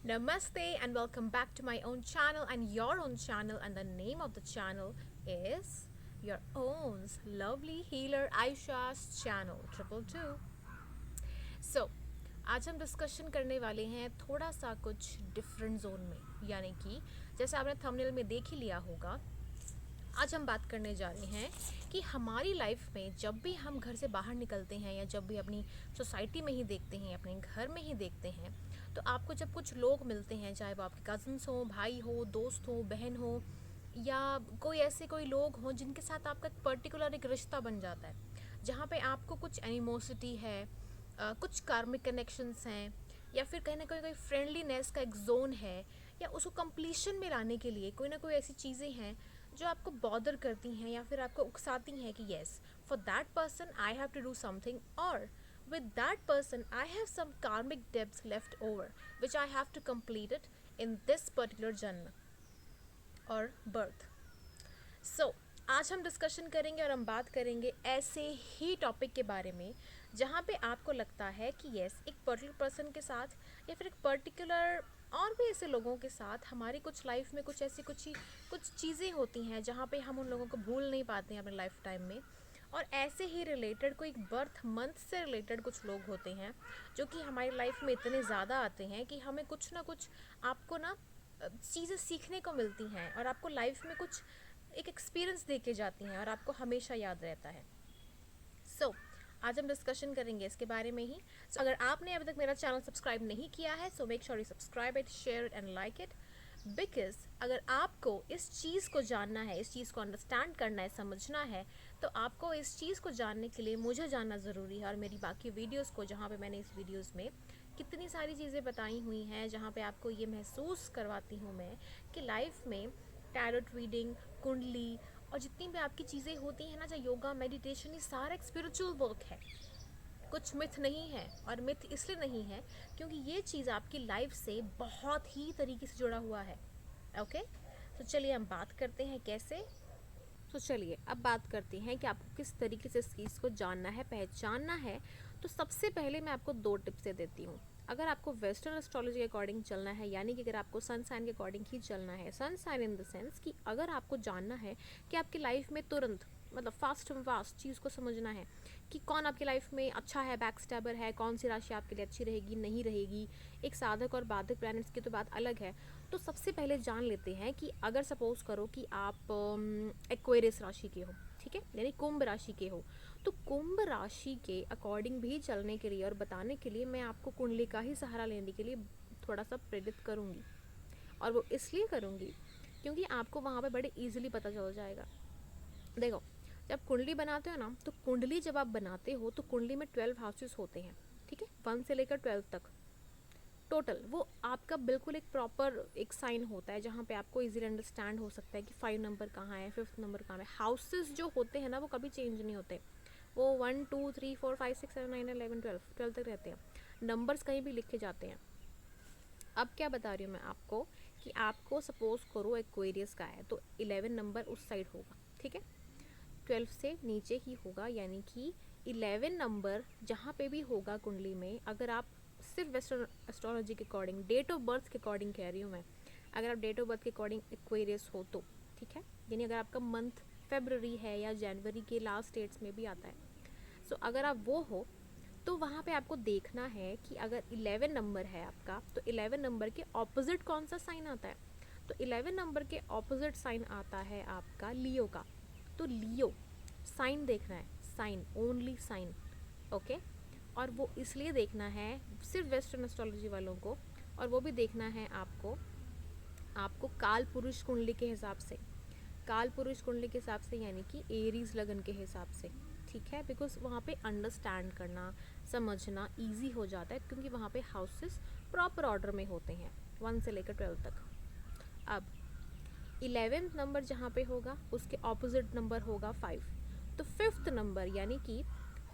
Namaste and welcome back to my own channel and your own channel, and the name of the channel is your own lovely healer Aisha's channel 222. So आज हम discussion करने वाले हैं थोड़ा सा कुछ different zone में, यानी कि जैसे आपने थंबनेल में देख ही लिया होगा। आज हम बात करने जा रहे हैं कि हमारी लाइफ में जब भी हम घर से बाहर निकलते हैं या जब भी अपनी सोसाइटी में ही देखते हैं, अपने घर में ही देखते हैं, तो आपको जब कुछ लोग मिलते हैं, चाहे वो आपके कज़न्स हो, भाई हो, दोस्त हो, बहन हो, या कोई लोग हों जिनके साथ आपका पर्टिकुलर एक रिश्ता बन जाता है, जहाँ पे आपको कुछ एनिमोसिटी है, कुछ कार्मिक कनेक्शंस हैं, या फिर कहीं ना कोई फ्रेंडलीनेस का एक जोन है, या उसको कंप्लीशन में लाने के लिए कोई ना कोई ऐसी चीज़ें हैं जो आपको बॉदर करती हैं या फिर आपको उकसाती हैं कि yes, for that person I have to do something, और with that person I have some karmic debts left over which I have to complete it in this particular janma or birth. So आज हम discussion करेंगे और हम बात करेंगे ऐसे ही topic के बारे में जहाँ पे आपको लगता है कि यस, एक पर्टिकुलर पर्सन के साथ या फिर एक पर्टिकुलर और भी ऐसे लोगों के साथ हमारी कुछ लाइफ में कुछ चीज़ें होती हैं जहाँ पे हम उन लोगों को भूल नहीं पाते हैं अपने लाइफ टाइम में। और ऐसे ही रिलेटेड कोई बर्थ मंथ से रिलेटेड कुछ लोग होते हैं जो कि हमारी लाइफ में इतने ज़्यादा आते हैं कि हमें कुछ ना कुछ आपको ना चीज़ें सीखने को मिलती हैं और आपको लाइफ में कुछ एक एक्सपीरियंस दे के जाती हैं और आपको हमेशा याद रहता है। सो आज हम डिस्कशन करेंगे इसके बारे में ही। अगर आपने अभी तक मेरा चैनल सब्सक्राइब नहीं किया है, so make sure you subscribe it, share it and like it, because अगर आपको इस चीज़ को जानना है, इस चीज़ को अंडरस्टैंड करना है, समझना है, तो आपको इस चीज़ को जानने के लिए मुझे जानना ज़रूरी है। और मेरी बाकी वीडियोज़ को, जहाँ पे मैंने इस वीडियोज़ में कितनी सारी चीज़ें बताई हुई हैं, जहाँ पे आपको ये महसूस करवाती हूँ मैं कि लाइफ में टैरोट रीडिंग, कुंडली और जितनी भी आपकी चीज़ें होती हैं ना, चाहे योगा, मेडिटेशन, ये सारा एक स्पिरिचुअल वर्क है, कुछ मिथ नहीं है। और मिथ इसलिए नहीं है क्योंकि ये चीज़ आपकी लाइफ से बहुत ही तरीके से जुड़ा हुआ है। ओके, तो चलिए हम बात करते हैं कैसे। तो चलिए अब बात करते हैं कि आपको किस तरीके से इस चीज़ को जानना है, पहचानना है। तो सबसे पहले मैं आपको 2 टिप्स दे देती हूँ। अगर आपको वेस्टर्न एस्ट्रोलॉजी के अकॉर्डिंग चलना है, यानी कि अगर आपको सन साइन के अकॉर्डिंग ही चलना है, sun sign in the sense कि अगर आपको जानना है कि आपकी लाइफ में तुरंत, मतलब फास्ट एंड फास्ट चीज़ को समझना है कि कौन आपकी लाइफ में अच्छा है, बैक स्टैबर है, कौन सी राशि आपके लिए अच्छी रहेगी, नहीं रहेगी, एक साधक और बाधक प्लैनेट्स की तो बात अलग है। तो सबसे पहले जान लेते हैं कि अगर सपोज करो कि आप एक्वेरियस राशि के हो, ठीक है, यानी कुंभ राशि के हो, तो कुंभ राशि के अकॉर्डिंग भी चलने के लिए और बताने के लिए मैं आपको कुंडली का ही सहारा लेने के लिए थोड़ा सा प्रेरित करूँगी। और वो इसलिए करूँगी क्योंकि आपको वहाँ पे बड़े ईजिली पता चल जाएगा। देखो, जब कुंडली बनाते हो ना, तो कुंडली जब आप बनाते हो तो कुंडली में 12 हाउसेस होते हैं, ठीक है, 1 से लेकर 12 तक टोटल। वो आपका बिल्कुल एक प्रॉपर एक साइन होता है जहाँ पे आपको इजीली अंडरस्टैंड हो सकता है कि 5 नंबर कहाँ है, 5th नंबर कहाँ है। हाउसेस जो होते हैं ना, वो कभी चेंज नहीं होते, वो 1 2 3 4 5 6 7 9 11 12 तक रहते हैं। नंबर्स कहीं भी लिखे जाते हैं। अब क्या बता रही हूँ मैं आपको कि आपको सपोज करो एक्वेरियस का है तो 11 नंबर उस साइड होगा, ठीक है, 12 से नीचे ही होगा, यानी कि 11 नंबर जहाँ पे भी होगा कुंडली में, अगर आप सिर्फ वेस्टर्न एस्ट्रोलॉजी के अकॉर्डिंग, डेट ऑफ बर्थ के अकॉर्डिंग कह रही हूँ मैं, अगर आप डेट ऑफ बर्थ के अकॉर्डिंग एक्वेरियस हो तो ठीक है, यानी अगर आपका मंथ फेबररी है या जनवरी के लास्ट डेट्स में भी आता है, सो अगर आप वो हो तो वहाँ पे आपको देखना है कि अगर 11 नंबर है आपका, तो 11 नंबर के ऑपोजिट कौन सा साइन आता है। तो 11 नंबर के ऑपोजिट साइन आता है आपका लियो का। तो लियो साइन देखना है, साइन, ओनली साइन, ओके। और वो इसलिए देखना है सिर्फ वेस्टर्न एस्ट्रोलॉजी वालों को, और वो भी देखना है आपको आपको काल पुरुष कुंडली के हिसाब से, काल पुरुष कुंडली के हिसाब से, यानी कि एरीज लगन के हिसाब से, ठीक है, बिकॉज वहाँ पे अंडरस्टैंड करना, समझना इजी हो जाता है क्योंकि वहाँ पे हाउसेस प्रॉपर ऑर्डर में होते हैं 1 से लेकर 12 तक। अब 11th नंबर जहाँ पे होगा उसके ऑपोजिट नंबर होगा 5, तो 5th नंबर, यानी कि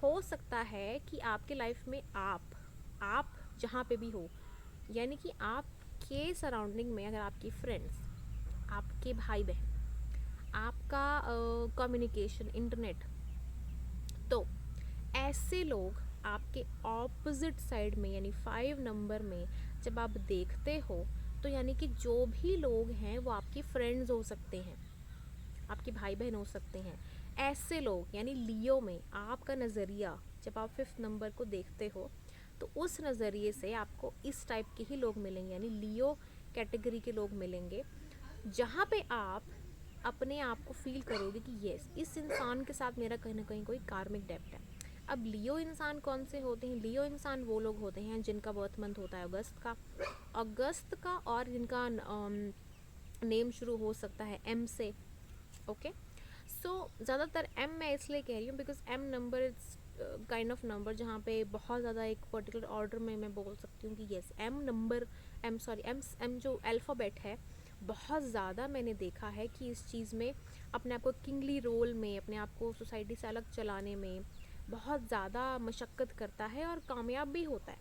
हो सकता है कि आपके लाइफ में आप जहाँ पे भी हो, यानी कि आपके सराउंडिंग में अगर आपकी फ्रेंड्स, आपके भाई बहन, आपका कम्युनिकेशन, इंटरनेट, तो ऐसे लोग आपके ऑपोजिट साइड में यानी 5 नंबर में जब आप देखते हो तो यानी कि जो भी लोग हैं वो आपकी फ्रेंड्स हो सकते हैं, आपके भाई बहन हो सकते हैं। ऐसे लोग यानी लियो में आपका नज़रिया जब आप 5th नंबर को देखते हो तो उस नज़रिए से आपको इस टाइप के ही लोग मिलेंगे, यानी लियो कैटेगरी के लोग मिलेंगे, जहाँ पे आप अपने आप को फील करोगे कि यस, इस इंसान के साथ मेरा कहीं ना कहीं कोई कार्मिक डेप्ट है। अब लियो इंसान कौन से होते हैं? लियो इंसान वो लोग होते हैं जिनका बर्थ मंथ होता है अगस्त का और जिनका नेम शुरू हो सकता है एम से। ओके, सो ज़्यादातर एम मैं इसलिए कह रही हूँ because am number it's kind of number जहाँ पे बहुत ज़्यादा एक पर्टिकुलर ऑर्डर में मैं बोल सकती हूँ कि येस, एम जो अल्फ़ाबेट है, बहुत ज़्यादा मैंने देखा है कि इस चीज़ में अपने आप को किंगली रोल में, अपने आप को सोसाइटी से अलग चलाने में बहुत ज़्यादा मशक्क़त करता है और कामयाब भी होता है।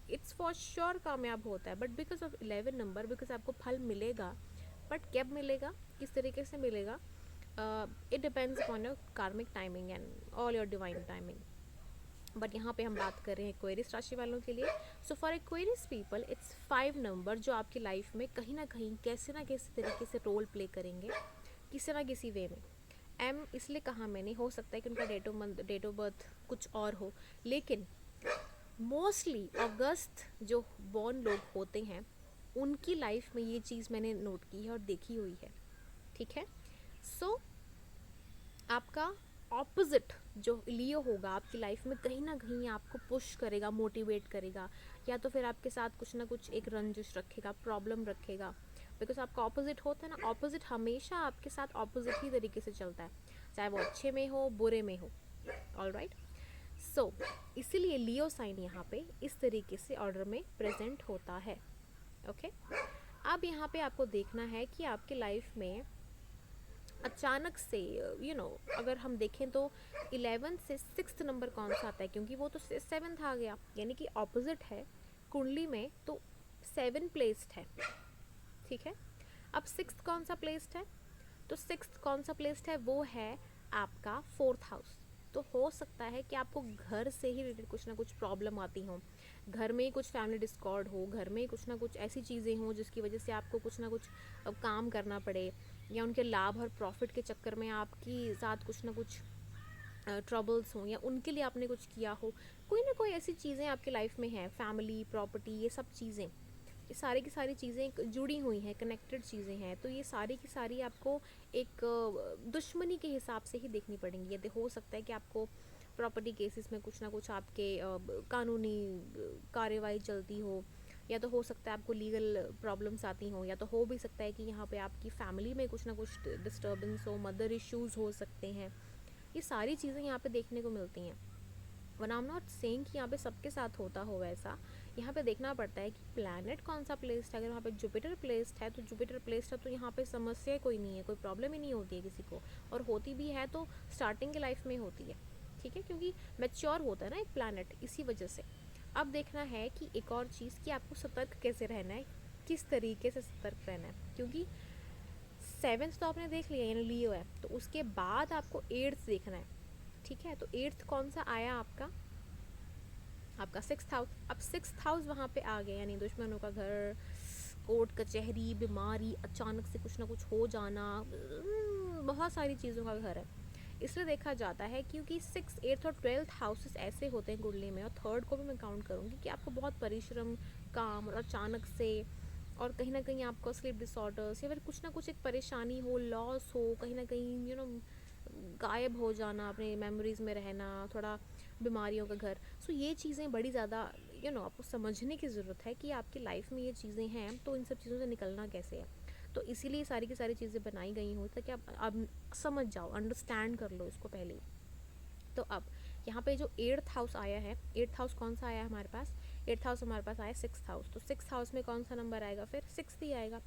इट्स फॉर श्योर कामयाब होता है, but because of 11 number, because आपको फल मिलेगा, बट कब मिलेगा, किस तरीके से मिलेगा, इट डिपेंड्स अपॉन योर कार्मिक timing and all your divine timing. But यहाँ पे हम बात कर रहे हैं एक्वेरियस राशि वालों के लिए। So for Aquarius people it's 5 number जो आपकी लाइफ में कहीं ना कहीं कैसे ना कैसे तरीके से रोल प्ले करेंगे किसी ना किसी वे में। एम इसलिए कहा मैंने, हो सकता है कि उनका डेट ऑफ बर्थ कुछ और हो, लेकिन मोस्टली अगस्त जो बॉर्न लोग होते हैं उनकी लाइफ में ये चीज़ मैंने नोट की है और देखी हुई है। ठीक है, सो आपका ऑपोजिट जो लियो होगा आपकी लाइफ में कहीं ना कहीं आपको पुश करेगा, मोटिवेट करेगा, या तो फिर आपके साथ कुछ ना कुछ एक रंजिश रखेगा, प्रॉब्लम रखेगा, बिकॉज आपका ऑपोजिट होता है ना। ऑपोजिट हमेशा आपके साथ ऑपोजिट ही तरीके से चलता है, चाहे वो अच्छे में हो बुरे में हो। ऑल राइट, सो इसीलिए लियो साइन यहाँ पे इस तरीके से ऑर्डर में प्रेजेंट होता है। ओके, अब यहाँ पे आपको देखना है कि आपके लाइफ में अचानक से अगर हम देखें तो 11 से 6th नंबर कौन सा आता है, क्योंकि वो तो 7th आ गया, यानी कि ऑपोजिट है कुंडली में, तो 7 प्लेस्ड है। ठीक है, अब 6th कौन सा प्लेस्ड है, तो 6th कौन सा प्लेस्ड है, वो है आपका 4th हाउस। तो हो सकता है कि आपको घर से ही रिलेटेड कुछ ना कुछ प्रॉब्लम आती हो, घर में ही कुछ फैमिली डिस्कॉर्ड हो, घर में ही कुछ ना कुछ ऐसी चीज़ें हों जिसकी वजह से आपको कुछ ना कुछ काम करना पड़े, या उनके लाभ और प्रॉफिट के चक्कर में आपकी साथ कुछ ना कुछ ट्रबल्स हों, या उनके लिए आपने कुछ किया हो। कोई ना कोई ऐसी चीज़ें आपकी लाइफ में हैं, फैमिली, प्रॉपर्टी, ये सब चीज़ें, ये सारी की सारी चीज़ें जुड़ी हुई हैं, कनेक्टेड चीज़ें हैं। तो ये सारी की सारी आपको एक दुश्मनी के हिसाब से ही देखनी पड़ेंगी। यदि हो सकता है कि आपको प्रॉपर्टी केसेस में कुछ ना कुछ आपके कानूनी कार्यवाही चलती हो, या तो हो सकता है आपको लीगल प्रॉब्लम्स आती हों, या तो हो भी सकता है कि यहाँ पे आपकी फैमिली में कुछ ना कुछ डिस्टर्बेंस हो, मदर इश्यूज़ हो सकते हैं। ये सारी चीज़ें यहाँ पे देखने को मिलती हैं। One I am not saying कि यहाँ पे सबके साथ होता हो वैसा, यहाँ पे देखना पड़ता है कि प्लैनेट कौन सा प्लेस्ड है। अगर वहाँ पे जुपिटर प्लेस्ड है तो जुपिटर प्लेस्ड है तो यहाँ पे समस्या कोई नहीं है, कोई प्रॉब्लम ही नहीं होती है किसी को, और होती भी है तो स्टार्टिंग के लाइफ में होती है। ठीक है, क्योंकि मैच्योर होता है ना एक प्लैनेट, इसी वजह से। अब देखना है कि एक और चीज़ कि आपको सतर्क कैसे रहना है, किस तरीके से सतर्क रहना है, क्योंकि 7th तो आपने देख लिया यानी लियो है, तो उसके बाद आपको 8th देखना है। ठीक है, तो 8th कौन सा आया आपका 6th हाउस। अब 6th हाउस वहाँ पे आ गया, यानी दुश्मनों का घर, कोर्ट कचहरी, बीमारी, अचानक से कुछ ना कुछ हो जाना, बहुत सारी चीज़ों का घर है। इसलिए देखा जाता है क्योंकि 6th, 8th और 12th हाउसेस ऐसे होते हैं कुंडली में, और 3rd को भी मैं काउंट करूँगी, कि आपको बहुत परिश्रम, काम और अचानक से, और कहीं ना कहीं आपको स्लीप डिसऑर्डर्स या फिर कुछ ना कुछ एक परेशानी हो, लॉस हो, कहीं ना कहीं गायब हो जाना, अपने मेमोरीज़ में रहना, थोड़ा बीमारियों का घर। सो ये चीज़ें बड़ी ज़्यादा आपको समझने की ज़रूरत है कि आपकी लाइफ में ये चीज़ें हैं, तो इन सब चीज़ों से निकलना कैसे है। तो इसीलिए सारी की सारी चीज़ें बनाई गई हों ताकि आप समझ जाओ, अंडरस्टैंड कर लो इसको पहले ही। तो अब यहाँ पे जो 8th हाउस आया है, 8th हाउस कौन सा आया है हमारे पास, 8th हाउस हमारे पास आया 6th हाउस। तो 6th हाउस में कौन सा नंबर आएगा, फिर 6th ही आएगा।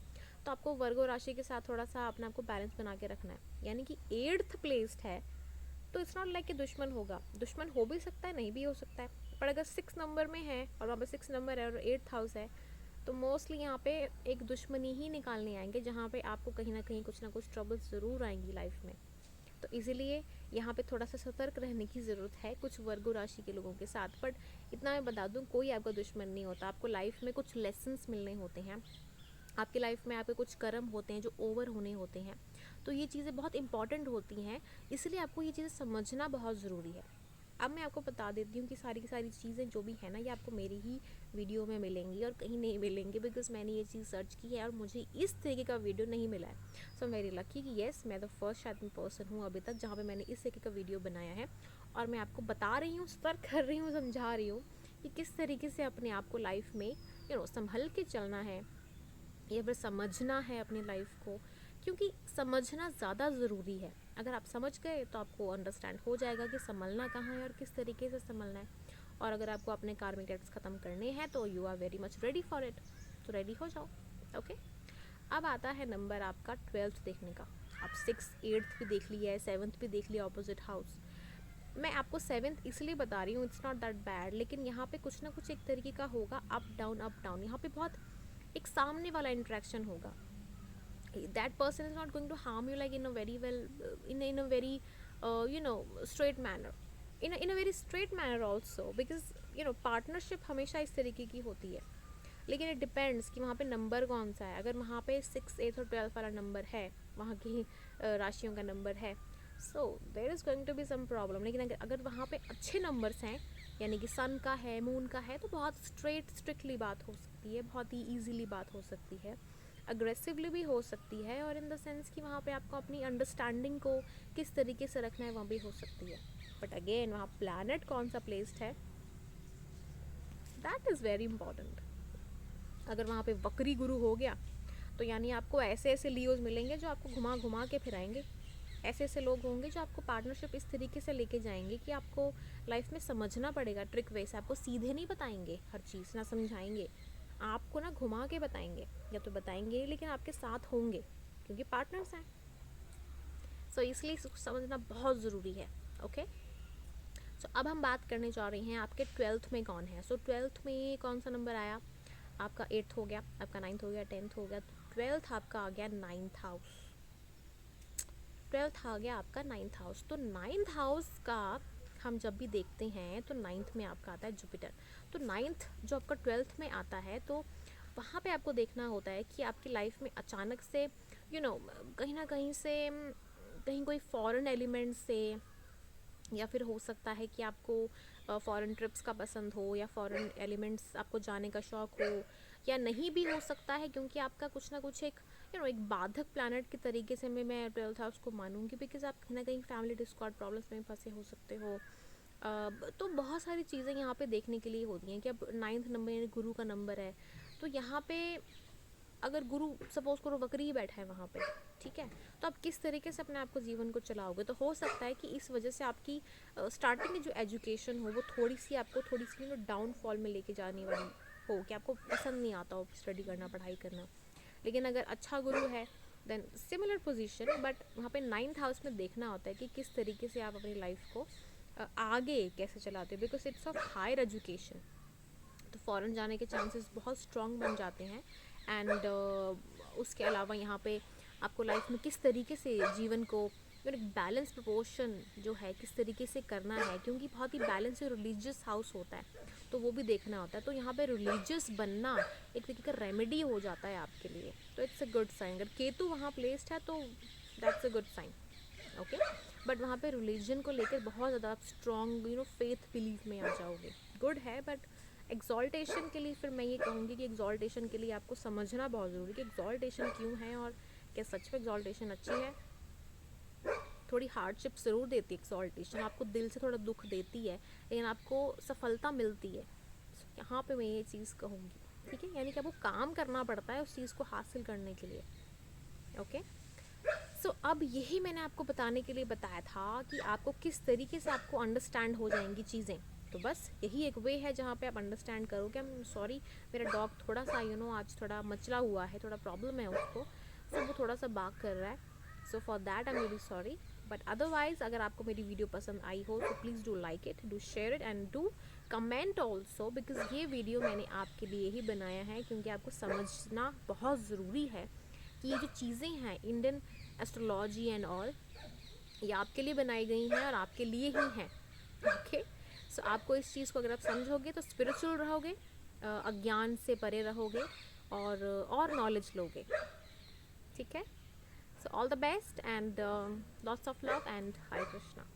तो आपको वर्गो राशि के साथ थोड़ा सा अपने आपको बैलेंस बना के रखना है, यानी कि 8th प्लेस्ड है तो इट्स नॉट लाइक कि दुश्मन होगा, दुश्मन हो भी सकता है, नहीं भी हो सकता है, पर अगर 6 नंबर में है और वहाँ पे 6 नंबर है और 8th हाउस है, तो मोस्टली यहाँ पे एक दुश्मनी ही निकालने आएंगे, जहाँ पे आपको कहीं ना कुछ ट्रबल्स ज़रूर आएंगी लाइफ में। तो इसीलिए यहाँ पे थोड़ा सा सतर्क रहने की ज़रूरत है कुछ वर्गो राशि के लोगों के साथ। बट इतना मैं बता दूँ, कोई आपका दुश्मन नहीं होता। आपको लाइफ में कुछ लेसन्स मिलने होते हैं, आपकी लाइफ में आपके कुछ कर्म होते हैं जो ओवर होने होते हैं। तो ये चीज़ें बहुत इंपॉर्टेंट होती हैं, इसलिए आपको ये चीज़ें समझना बहुत ज़रूरी है। अब मैं आपको बता देती हूँ कि सारी की सारी चीज़ें जो भी है ना, ये आपको मेरी ही वीडियो में मिलेंगी और कहीं नहीं मिलेंगी, बिकॉज मैंने ये चीज़ सर्च की है और मुझे इस तरीके का वीडियो नहीं मिला है। सो वेरी लकी कि येस, मैं तो फर्स्ट शायद पर्सन हूँ अभी तक जहाँ पे मैंने इस तरीके का वीडियो बनाया है और मैं आपको बता रही हूँ, सतर्क कर रही हूँ, समझा रही हूँ कि किस तरीके से अपने आप को लाइफ में संभल के चलना है या फिर समझना है अपनी लाइफ को, क्योंकि समझना ज़्यादा ज़रूरी है। अगर आप समझ गए तो आपको अंडरस्टैंड हो जाएगा कि संभलना कहाँ है और किस तरीके से संभलना है। और अगर आपको अपने कार्मिक डेट्स ख़त्म करने हैं तो you are very much ready for it, तो रेडी हो जाओ। ओके, अब आता है नंबर आपका 12th देखने का। आप 6th 8th भी देख लिया है, 7th भी देख लिया, ऑपोजिट हाउस। मैं आपको 7th इसलिए बता रही हूँ, इट्स नॉट दैट बैड, लेकिन यहाँ पे कुछ ना कुछ एक तरीके का होगा अप डाउन अप डाउन। यहाँ पे बहुत एक सामने वाला इंट्रैक्शन होगा। That person is not going to harm you like in a very well in a very straight manner, in a very straight manner also, because partnership हमेशा इस तरीके की होती है। लेकिन इट डिपेंड्स कि वहाँ पे नंबर कौन सा है। अगर वहाँ पे 6 8 और 12 वाला नंबर है, वहाँ की राशियों का नंबर है, so there is going to be some problem. लेकिन अगर वहाँ पे अच्छे नंबर्स हैं, यानी कि सन का है, मून का है, तो बहुत स्ट्रिक्टली बात हो सकती है, बहुत ही ईजीली बात हो सकती है, अग्रेसिवली भी हो सकती है, और इन द सेंस कि वहाँ पे आपको अपनी अंडरस्टैंडिंग को किस तरीके से रखना है वहाँ भी हो सकती है। बट अगेन वहाँ प्लैनेट कौन सा प्लेस्ड है, दैट इज़ वेरी इंपॉर्टेंट। अगर वहाँ पे वक्री गुरु हो गया तो यानी आपको ऐसे ऐसे लियोज मिलेंगे जो आपको घुमा घुमा के फिराएंगे। ऐसे ऐसे लोग होंगे जो आपको पार्टनरशिप इस तरीके से लेके जाएंगे कि आपको लाइफ में समझना पड़ेगा ट्रिक वे से। आपको सीधे नहीं बताएंगे, हर चीज़ ना समझाएंगे, आपको ना घुमा के बताएंगे, या तो बताएंगे लेकिन आपके साथ होंगे क्योंकि पार्टनर्स हैं। सो इसलिए समझना बहुत ज़रूरी है। ओके, सो अब हम बात करने जा रहे हैं आपके 12th में कौन है। सो 12th में कौन सा नंबर आया आपका? 8th हो गया, आपका 9th हो गया, 10th हो गया, 12th आपका आ गया 9th हाउस। 12th आ गया आपका 9th हाउस। तो 9th हाउस का हम जब भी देखते हैं तो 9th में आपका आता है जुपिटर। तो 9th जो आपका 12th में आता है, तो वहाँ पे आपको देखना होता है कि आपकी लाइफ में अचानक से कहीं ना कहीं से कहीं कोई फॉरेन एलिमेंट से, या फिर हो सकता है कि आपको फॉरेन ट्रिप्स का पसंद हो, या फॉरेन एलिमेंट्स आपको जाने का शौक़ हो, या नहीं भी हो सकता है, क्योंकि आपका कुछ ना कुछ एक एक बाधक प्लैनेट के तरीके से मैं 12th हाउस को मानूंगी, बिकॉज आप कहीं ना कहीं फैमिली डिस्कॉर्ड प्रॉब्लम्स में फंसे हो सकते हो। तो बहुत सारी चीज़ें यहाँ पे देखने के लिए होती हैं कि अब 9th नंबर यानी गुरु का नंबर है, तो यहाँ पे अगर गुरु सपोज करो वक्री ही बैठा है वहाँ पे, ठीक है, तो आप किस तरीके से अपने आप को जीवन को चलाओगे। तो हो सकता है कि इस वजह से आपकी स्टार्टिंग में जो एजुकेशन हो वो थोड़ी सी आपको थोड़ी सी डाउनफॉल में लेके जाने वाली हो, कि आपको पसंद नहीं आता हो स्टडी करना, पढ़ाई करना। लेकिन अगर अच्छा गुरु है देन सिमिलर पोजीशन, बट वहाँ पे 9th हाउस में देखना होता है कि किस तरीके से आप अपनी लाइफ को आगे कैसे चलाते हो, because it's of higher education. तो फ़ॉरेन जाने के चांसेस बहुत स्ट्रॉन्ग बन जाते हैं। एंड उसके अलावा यहाँ पे आपको लाइफ में किस तरीके से जीवन को एक बैलेंस प्रपोर्शन जो है किस तरीके से करना है, क्योंकि बहुत ही बैलेंस रिलीजियस हाउस होता है, तो वो भी देखना होता है। तो यहाँ पे रिलीजियस बनना एक तरीके का रेमेडी हो जाता है आपके लिए, तो इट्स अ गुड साइन। अगर केतु वहाँ प्लेस्ड है तो that's a good sign. Okay, but वहाँ पे रिलीजन को लेकर बहुत ज़्यादा आप स्ट्रॉन्ग फेथ बिलीफ में आ जाओगे, गुड है। बट एग्जॉल्टेशन के लिए फिर मैं ये कहूँगी कि एग्जॉल्टेशन के लिए आपको समझना बहुत ज़रूरी है कि एग्जॉल्टेशन क्यों है, और क्या सच में एग्जॉल्टेशन अच्छी है। थोड़ी हार्डशिप ज़रूर देती है एग्जॉल्टेशन, आपको दिल से थोड़ा दुख देती है, लेकिन आपको सफलता मिलती है। यहाँ पे मैं ये चीज़ कहूँगी, ठीक है, यानी कि आपको काम करना पड़ता है उस चीज़ को हासिल करने के लिए। ओके, सो अब यही मैंने आपको बताने के लिए बताया था कि आपको किस तरीके से आपको अंडरस्टैंड हो जाएंगी चीज़ें। तो बस यही एक वे है जहाँ पे आप अंडरस्टैंड करोगे। आई एम सॉरी, मेरा डॉग थोड़ा सा आज थोड़ा मचला हुआ है, थोड़ा प्रॉब्लम है उसको, सो वो थोड़ा सा बाग कर रहा है, so for that I am very sorry. But otherwise अगर आपको मेरी वीडियो पसंद आई हो तो please do like it, do share it and do comment also, because ये वीडियो मैंने आपके लिए ही बनाया है, क्योंकि आपको समझना बहुत ज़रूरी है कि ये जो चीज़ें हैं इंडियन एस्ट्रोलॉजी एंड ऑल, ये आपके लिए बनाई गई हैं और आपके लिए ही हैं। ओके, सो आपको इस चीज़ को अगर आप समझोगे तो स्पिरिचुअल रहोगे, अज्ञान से परे रहोगे और नॉलेज लोगे। ठीक है, so all the best and lots of love and Hare Krishna.